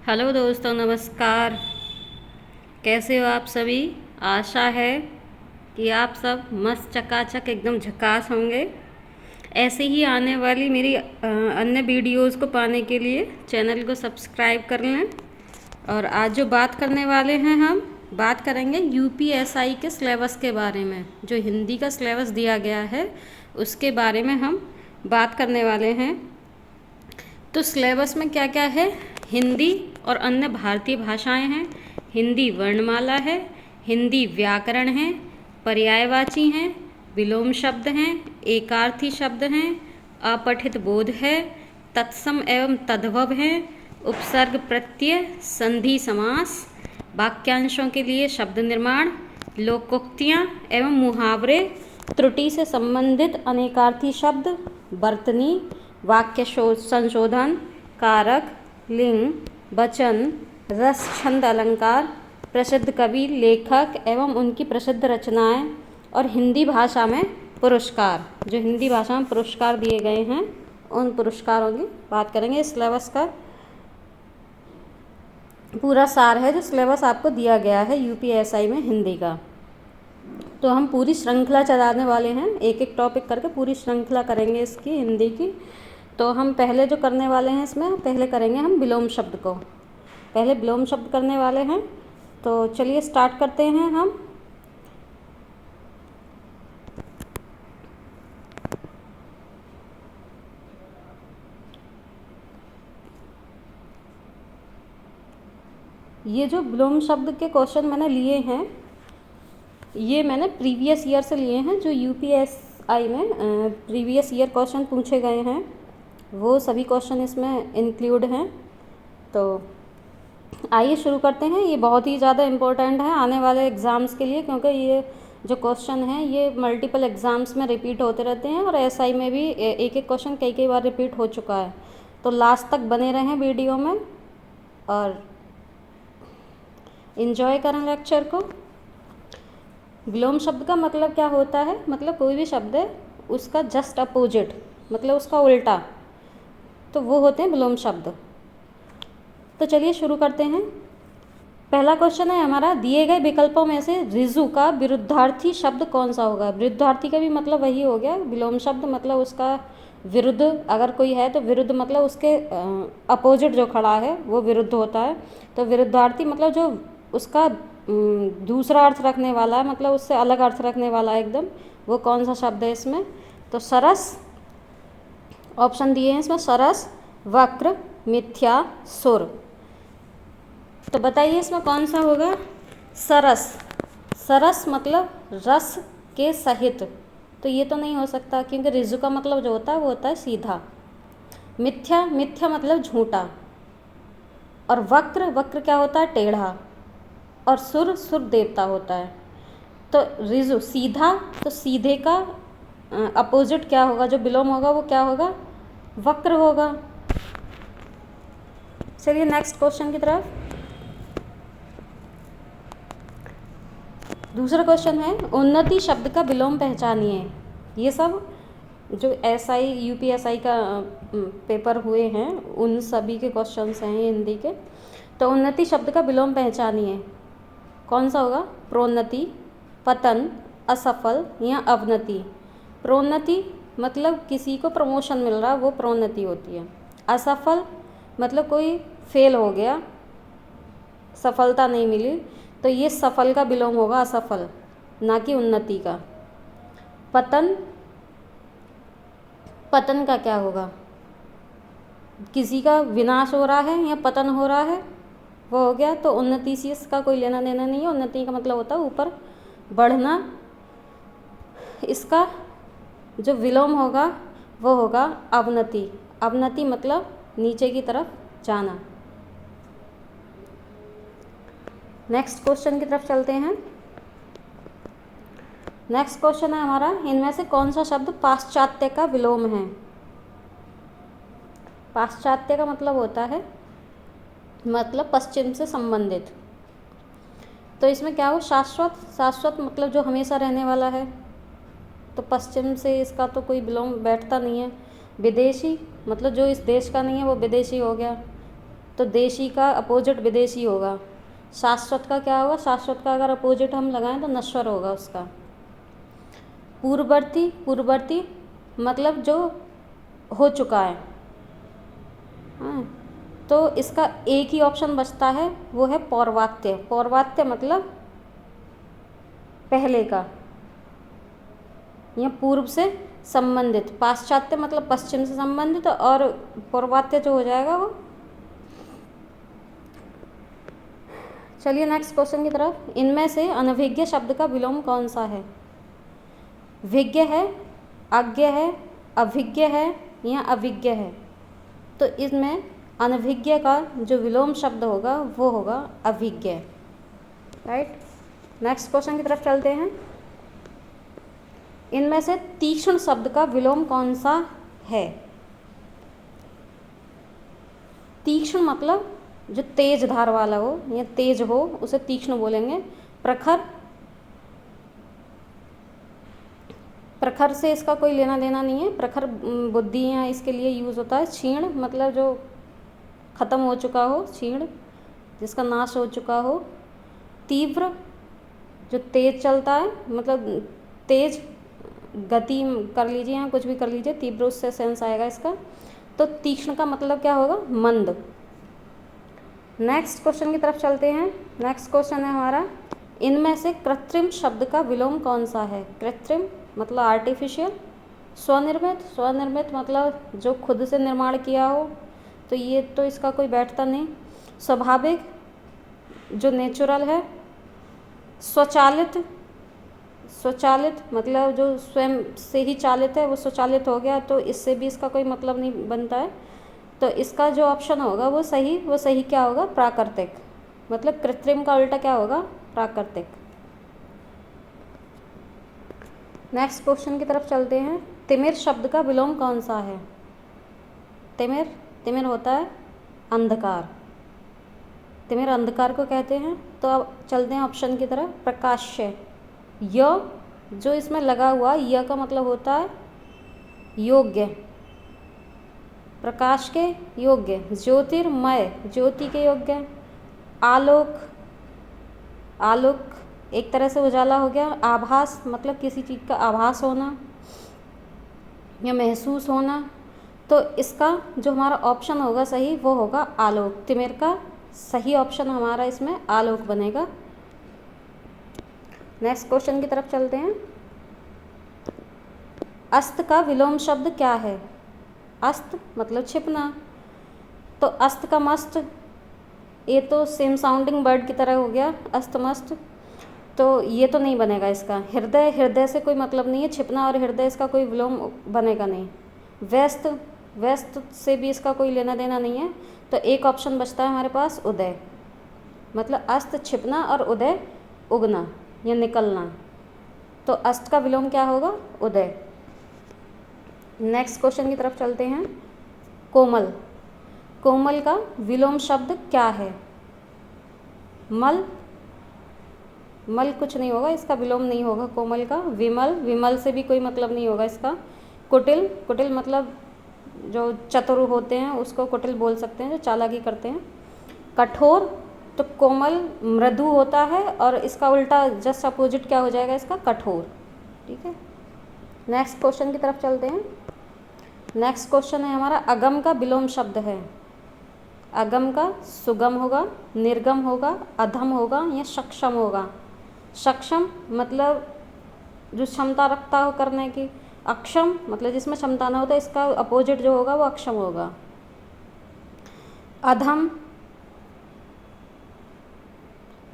Hello दोस्तों, नमस्कार। कैसे हो आप सभी? आशा है कि आप सब मस्त चकाचक एकदम झकास होंगे। ऐसे ही आने वाली मेरी अन्य वीडियोज़ को पाने के लिए चैनल को सब्सक्राइब कर लें। और आज जो बात करने वाले हैं, हम बात करेंगे यूपीएसआई के सिलेबस के बारे में। जो हिंदी का सिलेबस दिया गया है उसके बारे में हम बात करने वाले हैं। तो सिलेबस में क्या क्या है? हिंदी और अन्य भारतीय भाषाएं हैं, हिंदी वर्णमाला है, हिंदी व्याकरण है, पर्यायवाची हैं, विलोम शब्द हैं, एकार्थी शब्द हैं, अपठित बोध है, तत्सम एवं तद्भव हैं, उपसर्ग प्रत्यय, संधि समास, वाक्यांशों के लिए शब्द निर्माण, लोकोक्तियाँ एवं मुहावरे, त्रुटि से संबंधित अनेकार्थी शब्द, वर्तनी, वाक्य संशोधन, कारक, लिंग, वचन, रस, छंद, अलंकार, प्रसिद्ध कवि, लेखक एवं उनकी प्रसिद्ध रचनाएं, और हिंदी भाषा में पुरस्कार। जो हिंदी भाषा में पुरस्कार दिए गए हैं उन पुरस्कारों की बात करेंगे। इस सिलेबस का पूरा सार है जो सिलेबस आपको दिया गया है यूपीएसआई में हिंदी का। तो हम पूरी श्रृंखला चलाने वाले हैं, एक एक टॉपिक करके पूरी श्रृंखला करेंगे इसकी हिंदी की। तो हम पहले जो करने वाले हैं, इसमें पहले करेंगे हम विलोम शब्द को। पहले विलोम शब्द करने वाले हैं। तो चलिए स्टार्ट करते हैं हम। ये जो विलोम शब्द के क्वेश्चन मैंने लिए हैं, ये मैंने प्रीवियस ईयर से लिए हैं। जो यूपीएसआई में प्रीवियस ईयर क्वेश्चन पूछे गए हैं वो सभी क्वेश्चन इसमें इंक्लूड हैं। तो आइए शुरू करते हैं। ये बहुत ही ज़्यादा इम्पोर्टेंट है आने वाले एग्ज़ाम्स के लिए, क्योंकि ये जो क्वेश्चन हैं ये मल्टीपल एग्ज़ाम्स में रिपीट होते रहते हैं और एसआई में भी एक एक क्वेश्चन कई कई बार रिपीट हो चुका है। तो लास्ट तक बने रहें वीडियो में और इन्जॉय करें लेक्चर को। विलोम शब्द का मतलब क्या होता है? मतलब कोई भी शब्द है उसका जस्ट अपोजिट, मतलब उसका उल्टा, तो वो होते हैं विलोम शब्द। तो चलिए शुरू करते हैं। पहला क्वेश्चन है हमारा, दिए गए विकल्पों में से ऋजु का विरुद्धार्थी शब्द कौन सा होगा? विरुद्धार्थी का भी मतलब वही हो गया, विलोम शब्द मतलब उसका विरुद्ध अगर कोई है तो विरुद्ध मतलब उसके अपोजिट जो खड़ा है वो विरुद्ध होता है। तो विरुद्धार्थी मतलब जो उसका दूसरा अर्थ रखने वाला है, मतलब उससे अलग अर्थ रखने वाला है एकदम, वो कौन सा शब्द है इसमें? तो सरस, ऑप्शन दिए हैं इसमें, सरस, वक्र, मिथ्या, सुर। तो बताइए इसमें कौन सा होगा? सरस। सरस मतलब रस के सहित, तो ये तो नहीं हो सकता क्योंकि ऋजु का मतलब जो होता है वो होता है सीधा। मिथ्या, मिथ्या मतलब झूठा। और वक्र, वक्र क्या होता है? टेढ़ा। और सुर, सुर देवता होता है। तो ऋजु सीधा, तो सीधे का अपोजिट क्या होगा? जो विलोम होगा वो क्या होगा? वक्र होगा। चलिए नेक्स्ट क्वेश्चन की तरफ। दूसरा क्वेश्चन है, उन्नति शब्द का विलोम पहचानिए। ये सब जो एसआई यूपीएसआई का पेपर हुए हैं उन सभी के क्वेश्चंस हैं ये हिंदी के। तो उन्नति शब्द का विलोम पहचानिए, कौन सा होगा? प्रोन्नति, पतन, असफल या अवनति। प्रोन्नति मतलब किसी को प्रमोशन मिल रहा है, वो प्रोन्नति होती है। असफल मतलब कोई फेल हो गया, सफलता नहीं मिली, तो ये सफल का विलोम होगा, असफल, ना कि उन्नति का। पतन, पतन का क्या होगा? किसी का विनाश हो रहा है या पतन हो रहा है, वो हो गया। तो उन्नति से इसका कोई लेना देना नहीं है। उन्नति का मतलब होता है ऊपर बढ़ना। इसका जो विलोम होगा वो होगा अवनति। अवनति मतलब नीचे की तरफ जाना। नेक्स्ट क्वेश्चन की तरफ चलते हैं। नेक्स्ट क्वेश्चन है हमारा, इनमें से कौन सा शब्द पाश्चात्य का विलोम है? पाश्चात्य का मतलब होता है मतलब पश्चिम से संबंधित। तो इसमें क्या हो? शाश्वत। शाश्वत मतलब जो हमेशा रहने वाला है, तो पश्चिम से इसका तो कोई विलोम बैठता नहीं है। विदेशी मतलब जो इस देश का नहीं है वो विदेशी हो गया। तो देशी का अपोजिट विदेशी होगा। शाश्वत का क्या होगा? शाश्वत का अगर अपोजिट हम लगाएं तो नश्वर होगा उसका। पूर्ववर्ती, पूर्ववर्ती मतलब जो हो चुका है। हाँ, तो इसका एक ही ऑप्शन बचता है, वो है पौर्वात्य। पौर्वात्य मतलब पहले का या पूर्व से संबंधित। पाश्चात्य मतलब पश्चिम से संबंधित, और पौर्वात्य जो हो जाएगा वो। चलिए नेक्स्ट क्वेश्चन की तरफ। इनमें से अनभिज्ञ शब्द का विलोम कौन सा है? विज्ञ है, अज्ञ है, अभिज्ञ है या अविज्ञ है? तो इसमें अनभिज्ञ का जो विलोम शब्द होगा वो होगा अभिज्ञ। राइट। नेक्स्ट क्वेश्चन की तरफ चलते हैं। इनमें से तीक्ष्ण शब्द का विलोम कौन सा है? तीक्ष्ण मतलब जो तेज धार वाला हो या तेज हो उसे तीक्ष्ण बोलेंगे। प्रखर, प्रखर से इसका कोई लेना देना नहीं है। प्रखर बुद्धि या इसके लिए यूज़ होता है। क्षीण मतलब जो खत्म हो चुका हो, क्षीण जिसका नाश हो चुका हो। तीव्र जो तेज चलता है, मतलब तेज गति कर लीजिए या कुछ भी कर लीजिए, तीव्र उससे सेंस आएगा इसका। तो तीक्ष्ण का मतलब क्या होगा? मंद। नेक्स्ट क्वेश्चन की तरफ चलते हैं। नेक्स्ट क्वेश्चन है हमारा, इनमें से कृत्रिम शब्द का विलोम कौन सा है? कृत्रिम मतलब आर्टिफिशियल। स्वनिर्मित, स्वनिर्मित मतलब जो खुद से निर्माण किया हो, तो ये तो इसका कोई बैठता नहीं। स्वाभाविक जो नेचुरल है। स्वचालित, स्वचालित मतलब जो स्वयं से ही चालित है वो स्वचालित हो गया, तो इससे भी इसका कोई मतलब नहीं बनता है। तो इसका जो ऑप्शन होगा वो सही क्या होगा? प्राकृतिक। मतलब कृत्रिम का उल्टा क्या होगा? प्राकृतिक। नेक्स्ट क्वेश्चन की तरफ चलते हैं। तिमिर शब्द का विलोम कौन सा है? तिमिर, तिमिर होता है अंधकार। तिमिर अंधकार को कहते हैं। तो अब चलते हैं ऑप्शन की तरफ। प्रकाश्य, य जो इसमें लगा हुआ, य का मतलब होता है योग्य, प्रकाश के योग्य। ज्योतिर्मय ज्योति के योग्य। आलोक, आलोक एक तरह से उजाला हो गया। आभास मतलब किसी चीज़ का आभास होना या महसूस होना। तो इसका जो हमारा ऑप्शन होगा सही वो होगा आलोक। तिमिर का सही ऑप्शन हमारा इसमें आलोक बनेगा। नेक्स्ट क्वेश्चन की तरफ चलते हैं। अस्त का विलोम शब्द क्या है? अस्त मतलब छिपना। तो अस्त का मस्त, ये तो सेम साउंडिंग वर्ड की तरह हो गया, अस्त मस्त। तो ये तो नहीं बनेगा इसका। हृदय, हृदय से कोई मतलब नहीं है। छिपना और हृदय इसका कोई विलोम बनेगा नहीं। व्यस्त, व्यस्त से भी इसका कोई लेना देना नहीं है। तो एक ऑप्शन बचता है हमारे पास उदय। मतलब अस्त छिपना और उदय उगना या निकलना। तो अस्त का विलोम क्या होगा? उदय। नेक्स्ट क्वेश्चन की तरफ चलते हैं। कोमल, कोमल का विलोम शब्द क्या है? मल, मल कुछ नहीं होगा, इसका विलोम नहीं होगा कोमल का। विमल, विमल से भी कोई मतलब नहीं होगा इसका। कुटिल, कुटिल मतलब जो चतुर होते हैं उसको कुटिल बोल सकते हैं, जो चालाकी करते हैं। कठोर, तो कोमल मृदु होता है और इसका उल्टा जस्ट अपोजिट क्या हो जाएगा इसका? कठोर। ठीक है। नेक्स्ट क्वेश्चन की तरफ चलते हैं। नेक्स्ट क्वेश्चन है हमारा, अगम का विलोम शब्द है। अगम का सुगम होगा, निर्गम होगा, अधम होगा या सक्षम होगा। सक्षम मतलब जो क्षमता रखता हो करने की। अक्षम मतलब जिसमें क्षमता ना होता, इसका अपोजिट जो होगा वो अक्षम होगा। अधम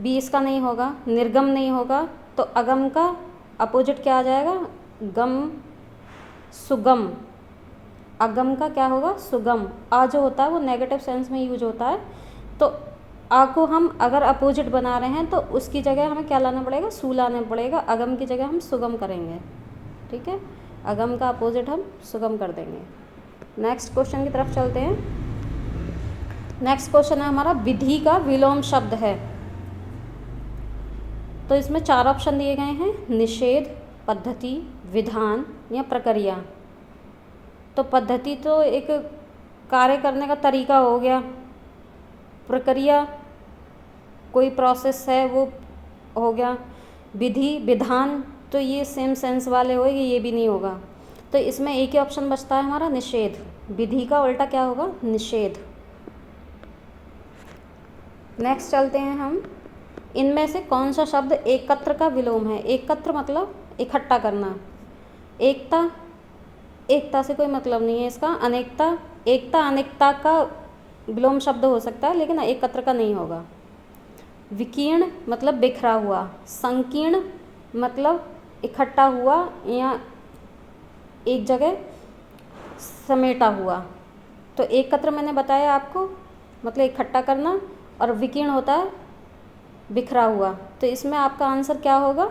भी इसका नहीं होगा, निर्गम नहीं होगा। तो अगम का अपोजिट क्या आ जाएगा? गम, सुगम। अगम का क्या होगा? सुगम। आ जो होता है वो नेगेटिव सेंस में यूज होता है। तो आ को हम अगर अपोजिट बना रहे हैं तो उसकी जगह हमें क्या लाना पड़ेगा? सू लाना पड़ेगा। अगम की जगह हम सुगम करेंगे। ठीक है। अगम का अपोजिट हम सुगम कर देंगे। नेक्स्ट क्वेश्चन की तरफ चलते हैं। नेक्स्ट क्वेश्चन है हमारा, विधि का विलोम शब्द है। तो इसमें 4 ऑप्शन दिए गए हैं। निषेध, पद्धति, विधान या प्रक्रिया। तो पद्धति तो एक कार्य करने का तरीका हो गया, प्रक्रिया, कोई प्रोसेस है वो हो गया। विधि, विधान, तो ये सेम सेंस वाले होंगे, ये भी नहीं होगा। तो इसमें एक ही ऑप्शन बचता है हमारा निषेध। विधि का उल्टा क्या होगा? निषेध। नेक्स्ट चलते हैं हम। इनमें से कौन सा शब्द एकत्र का विलोम है? एकत्र मतलब इकट्ठा करना। एकता, एकता से कोई मतलब नहीं है इसका। अनेकता, एकता अनेकता का विलोम शब्द हो सकता है, लेकिन एकत्र का नहीं होगा। विकीर्ण मतलब बिखरा हुआ। संकीर्ण मतलब इकट्ठा हुआ या एक जगह समेटा हुआ। तो एकत्र मैंने बताया आपको मतलब इकट्ठा करना, और विकीर्ण होता है बिखरा हुआ। तो इसमें आपका आंसर क्या होगा?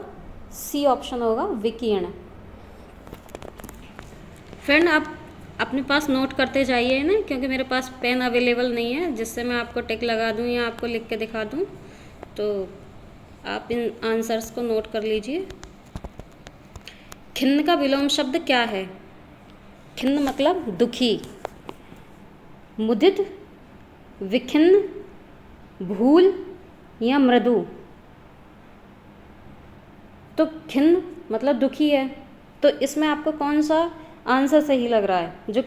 सी ऑप्शन होगा, विकीर्ण। फ्रेंड, आप अपने पास नोट करते जाइए ना, क्योंकि मेरे पास पेन अवेलेबल नहीं है जिससे मैं आपको टिक लगा दूं या आपको लिख के दिखा दूं। तो आप इन आंसर्स को नोट कर लीजिए। खिन्न का विलोम शब्द क्या है? खिन्न मतलब दुखी। मुदित, विखिन्न, भूल या मृदु। तो खिन्न मतलब दुखी है, तो इसमें आपको कौन सा आंसर सही लग रहा है? जो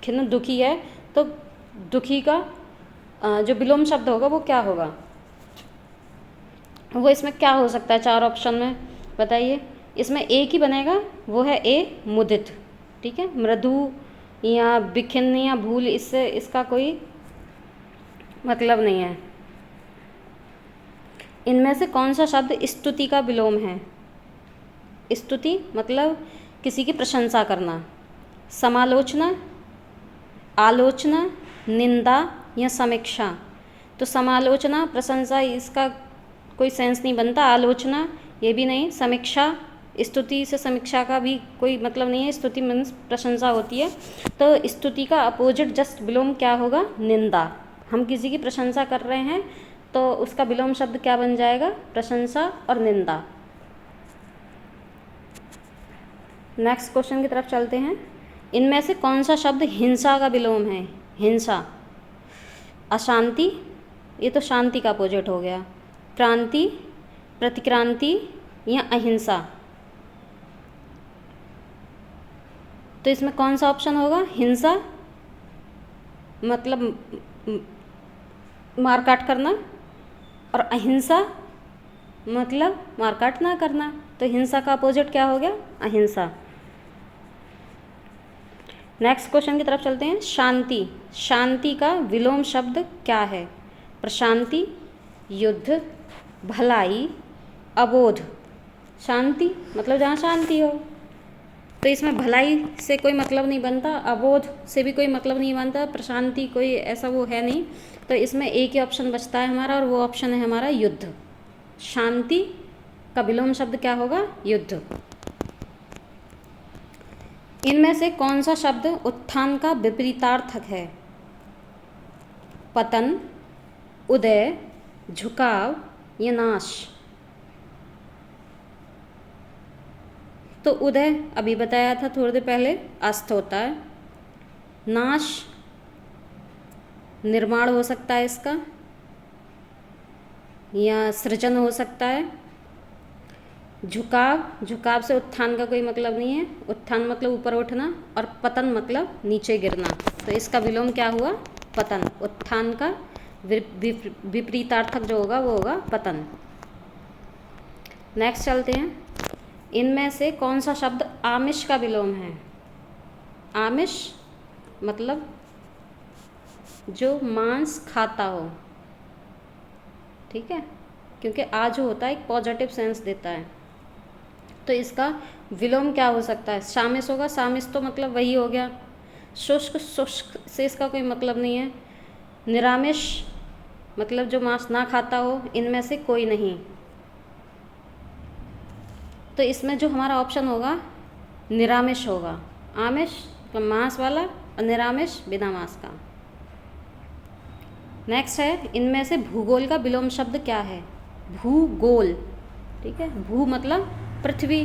खिन्न दुखी है, तो दुखी का जो विलोम शब्द होगा वो क्या होगा? वो इसमें क्या हो सकता है? 4 ऑप्शन में बताइए। इसमें एक ही बनेगा, वो है ए, मुदित। ठीक है, मृदु या विखिन्न या भूल, इससे इसका कोई मतलब नहीं है। इनमें से कौन सा शब्द स्तुति का विलोम है? स्तुति मतलब किसी की प्रशंसा करना। समालोचना, आलोचना, निंदा या समीक्षा। तो समालोचना, प्रशंसा, इसका कोई सेंस नहीं बनता। आलोचना ये भी नहीं। समीक्षा, स्तुति से समीक्षा का भी कोई मतलब नहीं है। स्तुति मीन्स प्रशंसा होती है। तो स्तुति का अपोजिट जस्ट विलोम क्या होगा? निंदा। हम किसी की प्रशंसा कर रहे हैं तो उसका विलोम शब्द क्या बन जाएगा? प्रशंसा और निंदा। नेक्स्ट क्वेश्चन की तरफ चलते हैं। इनमें से कौन सा शब्द हिंसा का विलोम है? हिंसा। अशांति, ये तो शांति का अपोजिट हो गया। क्रांति, प्रतिक्रांति या अहिंसा। तो इसमें कौन सा ऑप्शन होगा? हिंसा मतलब मारकाट करना, और अहिंसा मतलब मारकाट ना करना। तो हिंसा का अपोजिट क्या हो गया? अहिंसा। नेक्स्ट क्वेश्चन की तरफ चलते हैं। शांति, शांति का विलोम शब्द क्या है? प्रशांति, युद्ध, भलाई, अबोध। शांति मतलब जहाँ शांति हो, तो इसमें भलाई से कोई मतलब नहीं बनता, अबोध से भी कोई मतलब नहीं बनता, प्रशांति कोई ऐसा वो है नहीं। तो इसमें एक ही ऑप्शन बचता है हमारा, और वो ऑप्शन है हमारा युद्ध। शांति का विलोम शब्द क्या होगा? युद्ध। इनमें से कौन सा शब्द उत्थान का विपरीतार्थक है? पतन, उदय, झुकाव या नाश। तो उदय अभी बताया था थोड़ी देर पहले, अस्त होता है। नाश निर्माण हो सकता है इसका, या सृजन हो सकता है। झुकाव, झुकाव से उत्थान का कोई मतलब नहीं है। उत्थान मतलब ऊपर उठना, और पतन मतलब नीचे गिरना। तो इसका विलोम क्या हुआ? पतन। उत्थान का विपरीतार्थक जो होगा वो होगा पतन। नेक्स्ट चलते हैं। इनमें से कौन सा शब्द आमिष का विलोम है? आमिष मतलब जो मांस खाता हो। ठीक है, क्योंकि आ जो होता है एक पॉजिटिव सेंस देता है। तो इसका विलोम क्या हो सकता है? शामिश होगा। शामिश तो मतलब वही हो गया। शुष्क, शुष्क से इसका कोई मतलब नहीं है। निरामिष मतलब जो मांस ना खाता हो। इनमें से कोई नहीं। तो इसमें जो हमारा ऑप्शन होगा निरामिष होगा। आमिष का मांस वाला, और निरामिष बिना मांस का। नेक्स्ट है, इनमें से भूगोल का विलोम शब्द क्या है? भूगोल। ठीक है, भू मतलब पृथ्वी,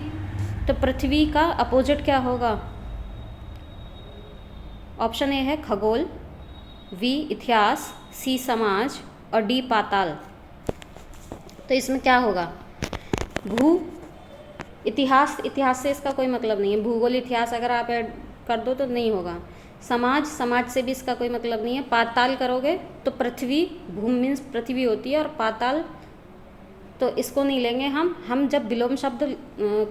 तो पृथ्वी का अपोजिट क्या होगा? ऑप्शन ए है खगोल, बी इतिहास, सी समाज और डी पाताल। तो इसमें क्या होगा? भू इतिहास, इतिहास से इसका कोई मतलब नहीं है। भूगोल इतिहास अगर आप ऐड कर दो तो नहीं होगा। समाज, समाज से भी इसका कोई मतलब नहीं है। पाताल करोगे तो पृथ्वी, भूमि मीन्स पृथ्वी होती है, और पाताल तो इसको नहीं लेंगे हम जब विलोम शब्द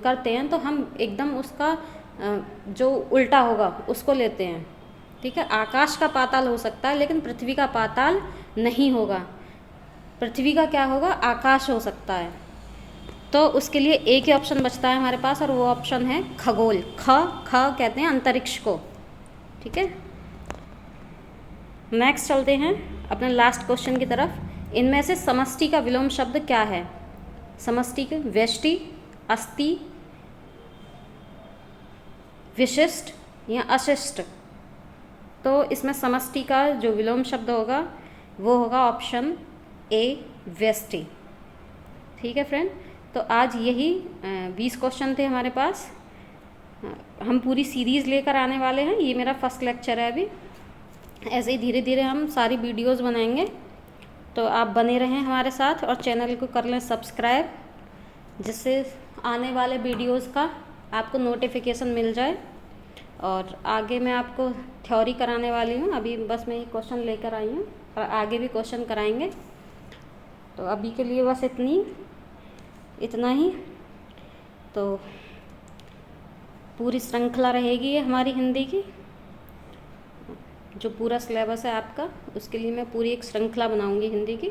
करते हैं तो हम एकदम उसका जो उल्टा होगा उसको लेते हैं। ठीक है, आकाश का पाताल हो सकता है लेकिन पृथ्वी का पाताल नहीं होगा। पृथ्वी का क्या होगा? आकाश हो सकता है। तो उसके लिए एक ही ऑप्शन बचता है हमारे पास, और वो ऑप्शन है खगोल। ख कहते हैं अंतरिक्ष को। ठीक है, नेक्स्ट चलते हैं अपने लास्ट क्वेश्चन की तरफ। इनमें से समष्टि का विलोम शब्द क्या है? समष्टि के व्यष्टि, अस्थि, विशिष्ट या अशिष्ट। तो इसमें समष्टि का जो विलोम शब्द होगा वो होगा ऑप्शन ए, व्यष्टि। ठीक है फ्रेंड, तो आज यही 20 क्वेश्चन थे हमारे पास। हम पूरी सीरीज़ लेकर आने वाले हैं, ये मेरा फर्स्ट लेक्चर है अभी। ऐसे ही धीरे धीरे हम सारी वीडियोस बनाएंगे, तो आप बने रहें हमारे साथ और चैनल को कर लें सब्सक्राइब, जिससे आने वाले वीडियोस का आपको नोटिफिकेशन मिल जाए। और आगे मैं आपको थ्योरी कराने वाली हूँ, अभी बस मैं ये क्वेश्चन लेकर आई हूँ और आगे भी क्वेश्चन कराएंगे। तो अभी के लिए बस इतना ही। तो पूरी श्रृंखला रहेगी ये हमारी हिंदी की, जो पूरा सिलेबस है आपका, उसके लिए मैं पूरी एक श्रृंखला बनाऊंगी हिंदी की।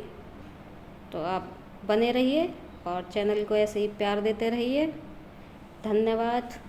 तो आप बने रहिए और चैनल को ऐसे ही प्यार देते रहिए। धन्यवाद।